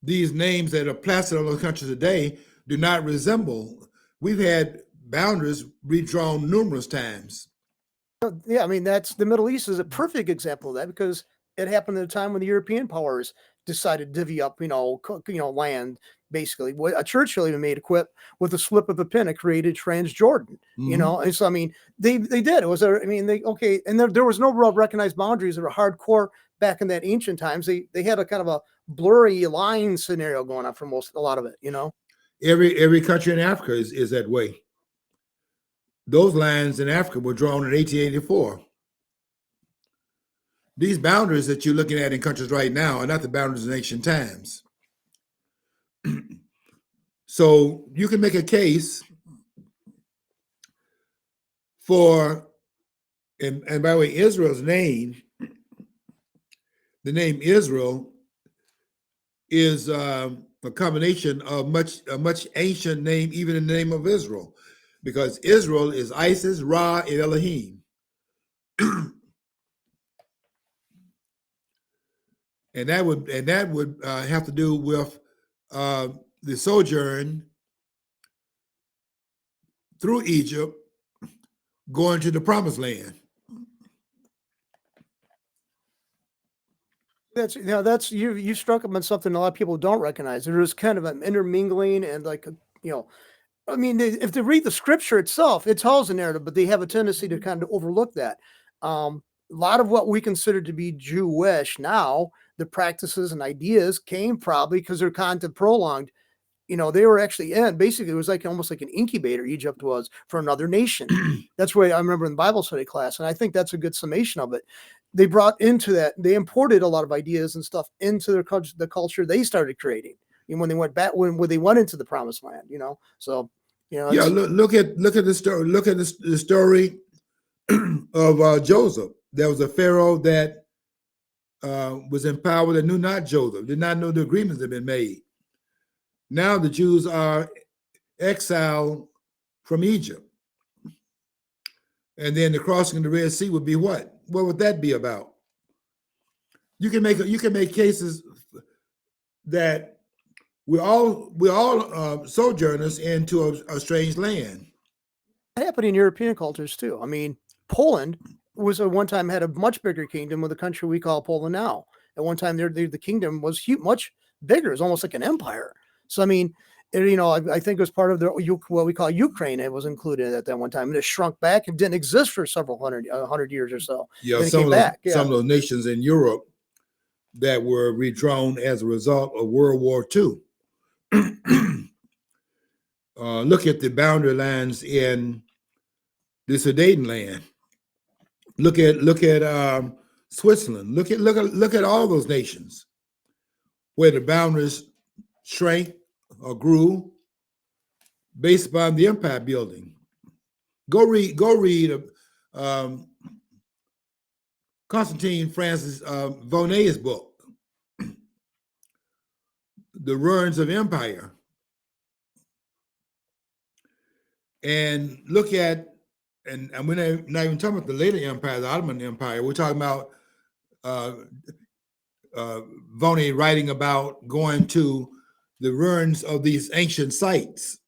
these names that are plastered on those countries today do not resemble. We've had boundaries redrawn numerous times. Yeah, I mean, that's the Middle East is a perfect example of that because it happened at a time when the European powers decided to divvy up, land. Basically, what Churchill even made a quip with a slip of a pen. It created Transjordan, and so I mean, they did. It was and there was no real recognized boundaries that were hardcore back in that ancient times. They had a kind of a blurry line scenario going on for a lot of it. Every country in Africa is that way. Those lines in Africa were drawn in 1884. These boundaries that you're looking at in countries right now are not the boundaries in ancient times. So you can make a case for, and by the way, Israel's name, the name Israel is a combination of a much ancient name, even in the name of Israel, because Israel is Isis, Ra, and Elohim. And that would have to do with the sojourn through Egypt, going to the Promised Land. That's you struck them on something a lot of people don't recognize. There is kind of an intermingling and I mean, if they read the scripture itself, it tells a narrative, but they have a tendency to kind of overlook that. A lot of what we consider to be Jewish now, the practices and ideas came probably because they're kind of prolonged. They were actually basically it was almost like an incubator. Egypt was for another nation. That's what I remember in the Bible study class. And I think that's a good summation of it. They brought into that, they imported a lot of ideas and stuff into the culture they started creating. And when they went back, when they went into the Promised Land, so, yeah, look at the story. Look at the story of Joseph. There was a Pharaoh that was in power that knew not Joseph, did not know the agreements that had been made. Now the Jews are exiled from Egypt. And then the crossing of the Red Sea would be what? What would that be about? You can make cases that we're all sojourners into a strange land. It happened in European cultures too. I mean, Poland was at one time had a much bigger kingdom with the country we call Poland now. At one time, the kingdom was much bigger. It was almost like an empire. So I mean, I think it was part of what we call Ukraine. It was included at that one time, and it shrunk back and didn't exist for several hundred years or so. Yeah, some of those nations in Europe that were redrawn as a result of World War II. Look at the boundary lines in the Sudetenland. Look at Switzerland. Look at all those nations where the boundaries shrank or grew based upon the empire building. Go read Constantine Francis Vonet's book, The Ruins of Empire, and look at, and we're not even talking about the later empire, the Ottoman Empire. We're talking about Vonet writing about going to the ruins of these ancient sites.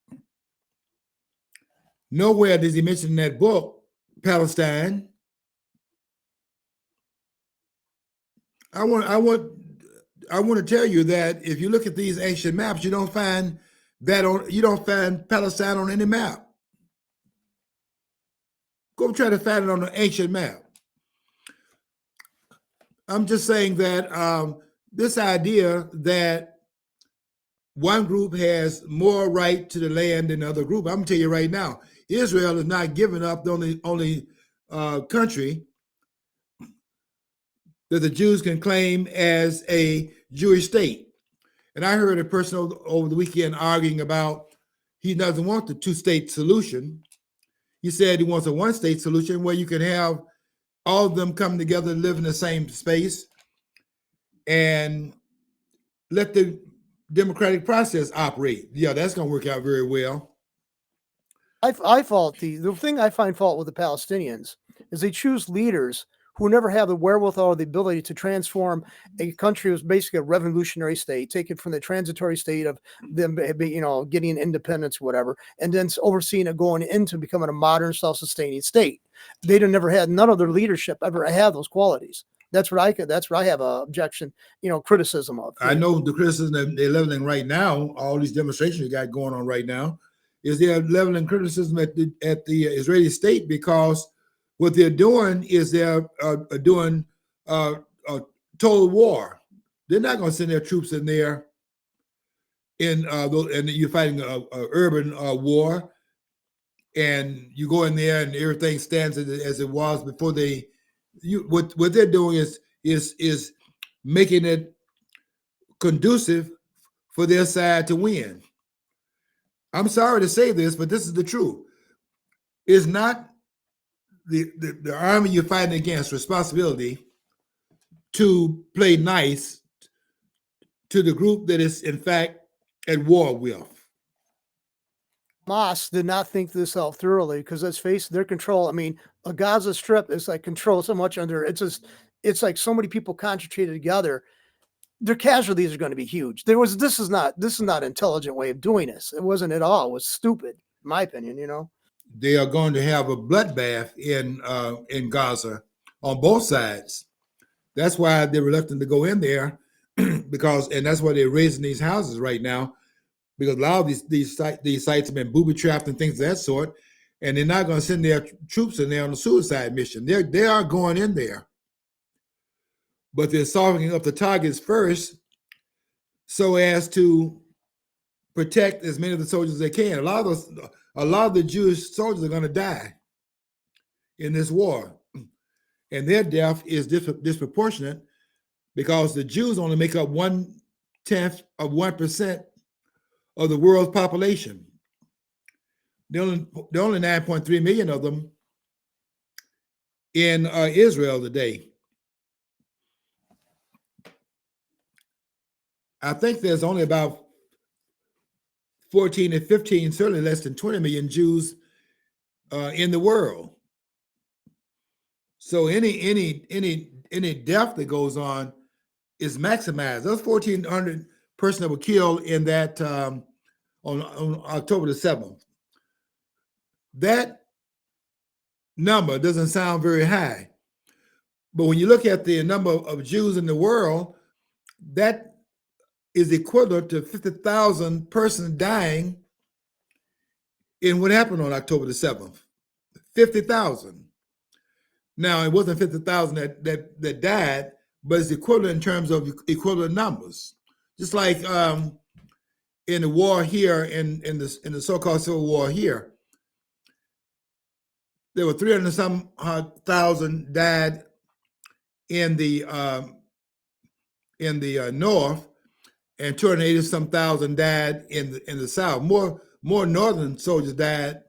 Nowhere does he mention in that book Palestine. I want to tell you that if you look at these ancient maps, you don't find Palestine on any map. Go try to find it on an ancient map. I'm just saying that this idea that one group has more right to the land than the other group, I'm going to tell you right now, Israel is not giving up the only country that the Jews can claim as a Jewish state. And I heard a person over the weekend arguing about he doesn't want the two-state solution. He said he wants a one-state solution where you can have all of them come together and live in the same space and let the democratic process operate. Yeah, that's going to work out very well. I fault the thing I find fault with the Palestinians is they choose leaders who never have the wherewithal or the ability to transform a country was basically a revolutionary state, take it from the transitory state of them, getting independence, whatever, and then overseeing it going into becoming a modern, self-sustaining state. They'd have never had, none of their leadership ever had those qualities. That's what I have a objection, criticism of. I know the criticism that they're leveling right now, all these demonstrations you got going on right now, is they're leveling criticism at the Israeli state, because what they're doing is they're doing a total war. They're not going to send their troops in there and you're fighting a urban war, and you go in there and everything stands as it was before what they're doing is making it conducive for their side to win. I'm sorry to say this, but this is the truth. It's not the army you're fighting against responsibility to play nice to the group that is in fact at war with. Hamas did not think this out thoroughly, because let's face it, their control. I mean, a Gaza Strip is like controlled so much under. It's like so many people concentrated together. Their casualties are going to be huge. This is not an intelligent way of doing this. It wasn't at all. It was stupid, in my opinion. They are going to have a bloodbath in Gaza on both sides. That's why they're reluctant to go in there, and that's why they're raising these houses right now, because a lot of these sites have been booby trapped and things of that sort, and they're not going to send their troops in there on a suicide mission. They are going in there, but they're softening up the targets first so as to protect as many of the soldiers as they can. A lot of the Jewish soldiers are going to die in this war, and their death is disproportionate, because the Jews only make up 1/10 of 1% of the world's population. There are only 9.3 million of them in Israel today. I think there's only about 14 to 15, certainly less than 20 million Jews in the world. So any death that goes on is maximized. Those 1,400 persons that were killed in that on October the 7th, that number doesn't sound very high. But when you look at the number of Jews in the world, that is equivalent to 50,000 persons dying in what happened on October the 7th. 50,000. Now, it wasn't 50,000 that died, but it's equivalent in terms of equivalent numbers. Just like in the war here, in the so-called Civil War here, there were 300 some thousand died in the north, and 280 some thousand died in the south. More northern soldiers died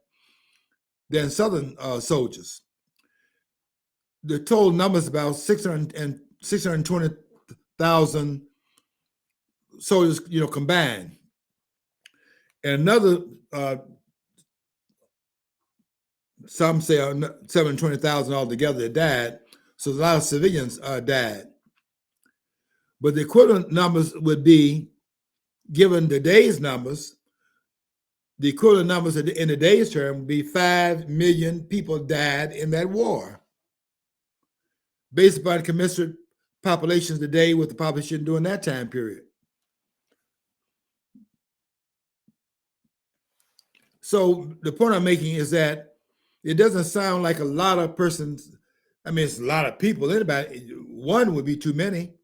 than southern soldiers. The total number is about 620,000 soldiers, combined. And another, some say 720,000 altogether that died. So a lot of civilians died. But the equivalent numbers would be, given today's numbers, the equivalent numbers in today's term would be 5 million people died in that war, based upon commensurate populations today with the population during that time period. So the point I'm making is that it doesn't sound like a lot of persons. I mean, it's a lot of people. Anybody, one would be too many,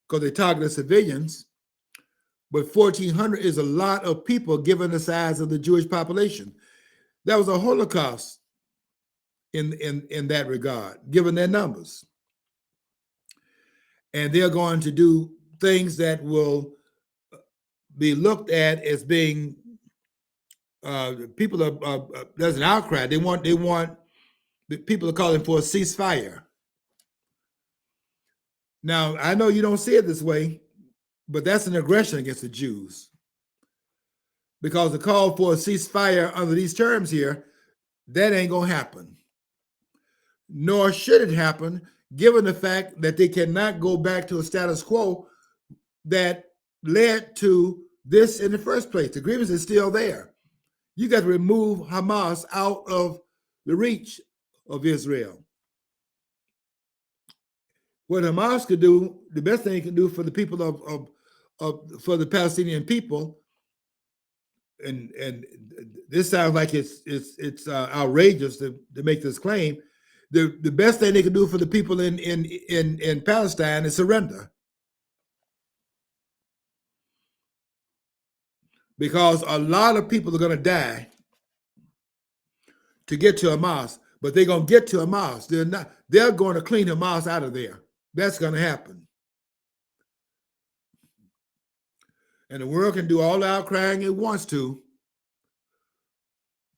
because they targeted civilians. But 1,400 is a lot of people given the size of the Jewish population. That was a Holocaust in that regard, given their numbers. And they're going to do things that will be looked at as being, people are there's an outcry. They want people are calling for a ceasefire. Now, I know you don't see it this way, but that's an aggression against the Jews. Because the call for a ceasefire under these terms here, that ain't going to happen. Nor should it happen, given the fact that they cannot go back to a status quo that led to this in the first place. The grievance is still there. You got to remove Hamas out of the reach of Israel. What Hamas could do, the best thing it can do for the people for the Palestinian people, and this sounds like it's outrageous to make this claim. The best thing they can do for the people in Palestine is surrender. Because a lot of people are going to die to get to Hamas, but they're going to get to Hamas. They're going to clean Hamas out of there. That's going to happen. And the world can do all the outcrying it wants to,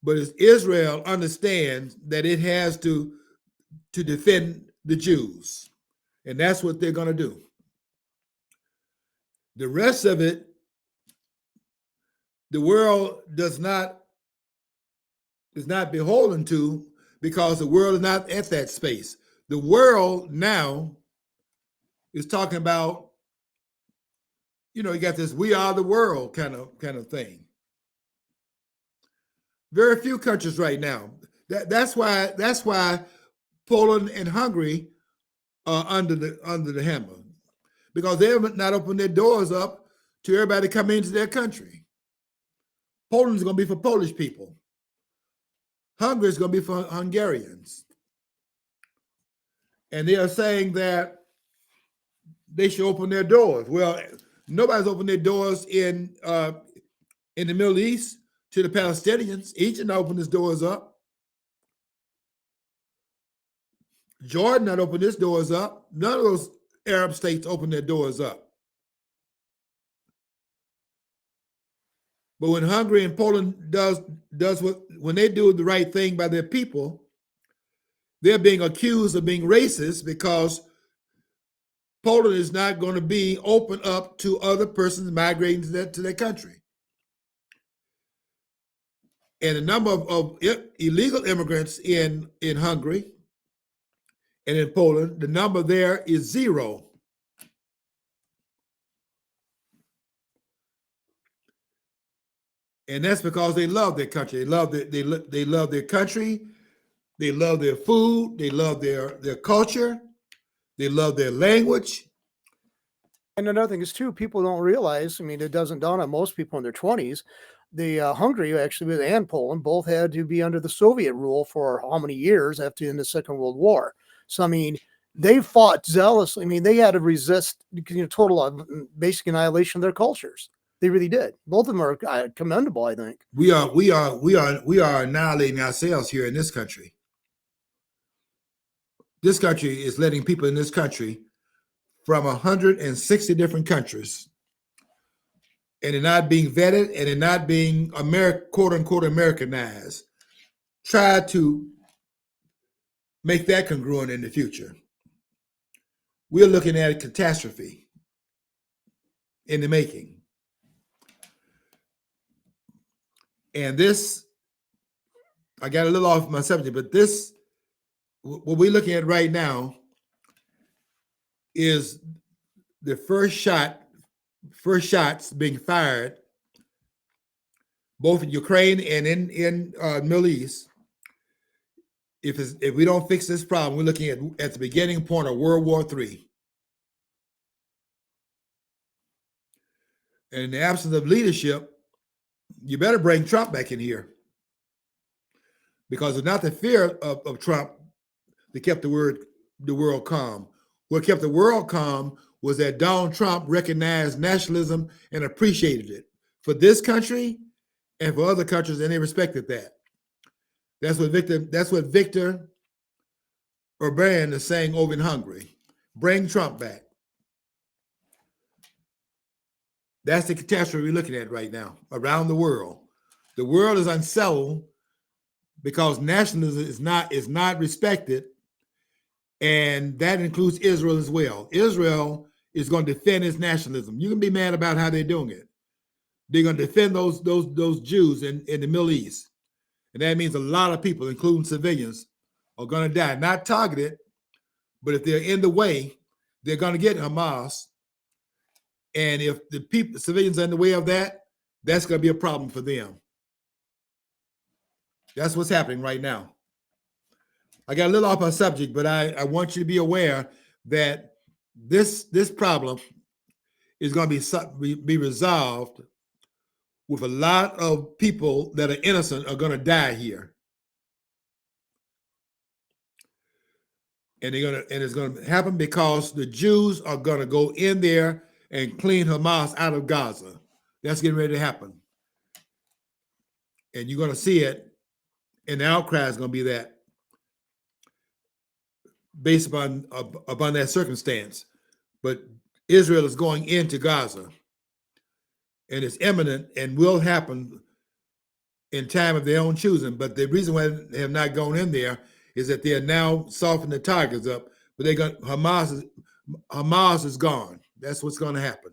but Israel understands that it has to defend the Jews, and that's what they're going to do. The rest of it, the world is not beholden to, because the world is not at that space. The world now is talking about, you got this "we are the world" kind of thing. Very few countries right now. That's why Poland and Hungary are under the hammer, because they have not opened their doors up to everybody coming into their country. Poland is going to be for Polish people. Hungary is going to be for Hungarians. And they are saying that they should open their doors. Well, nobody's opened their doors in the Middle East to the Palestinians. Egypt not opened its doors up. Jordan not opened its doors up. None of those Arab states opened their doors up. But when Hungary and Poland when they do the right thing by their people, they're being accused of being racist, because Poland is not going to be open up to other persons migrating to their country. And the number of illegal immigrants in Hungary and in Poland, the number there is 0. And that's because they love their country. They love their country. They love their food. They love their culture. They love their language. And another thing is, too, people don't realize, it doesn't dawn on most people in their 20s, the Hungary, actually, and Poland, both had to be under the Soviet rule for how many years after the end of the Second World War. So, they fought zealously. They had to resist total basic annihilation of their cultures. They really did. Both of them are commendable, I think. We are annihilating ourselves here in this country. This country is letting people in this country from 160 different countries, and they're not being vetted, and they're not being quote unquote Americanized, try to make that congruent in the future. We're looking at a catastrophe in the making. And this, I got a little off my subject, but this, what we're looking at right now, is the first shots being fired, both in Ukraine and in Middle East. If we don't fix this problem, we're looking at the beginning point of World War III. And in the absence of leadership, you better bring Trump back in here, because it's not the fear of Trump that kept the world calm. What kept the world calm was that Donald Trump recognized nationalism and appreciated it for this country and for other countries, and they respected that. That's what Victor Orban is saying over in Hungary. Bring Trump back. That's the catastrophe we're looking at right now around the world. The world is unsettled because nationalism is not respected, and that includes Israel as well. Israel is going to defend its nationalism. You can be mad about how they're doing it. They're going to defend those Jews in the Middle East. And that means a lot of people, including civilians, are going to die. Not targeted, but if they're in the way, they're going to get Hamas. And if the civilians are in the way of that, that's going to be a problem for them. That's what's happening right now. I got a little off our subject, but I want you to be aware that this problem is going to be resolved with a lot of people that are innocent are going to die here. And it's going to happen because the Jews are going to go in there and clean Hamas out of Gaza. That's getting ready to happen. And you're going to see it, and the outcry is going to be that based upon that circumstance. But Israel is going into Gaza, and it's imminent and will happen in time of their own choosing. But the reason why they have not gone in there is that they are now softening the targets up. But Hamas is gone. That's what's going to happen.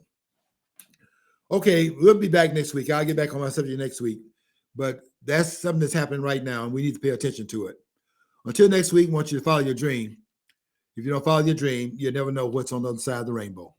Okay, we'll be back next week. I'll get back on my subject next week. But that's something that's happening right now, and we need to pay attention to it. Until next week, I want you to follow your dream. If you don't follow your dream, you'll never know what's on the other side of the rainbow.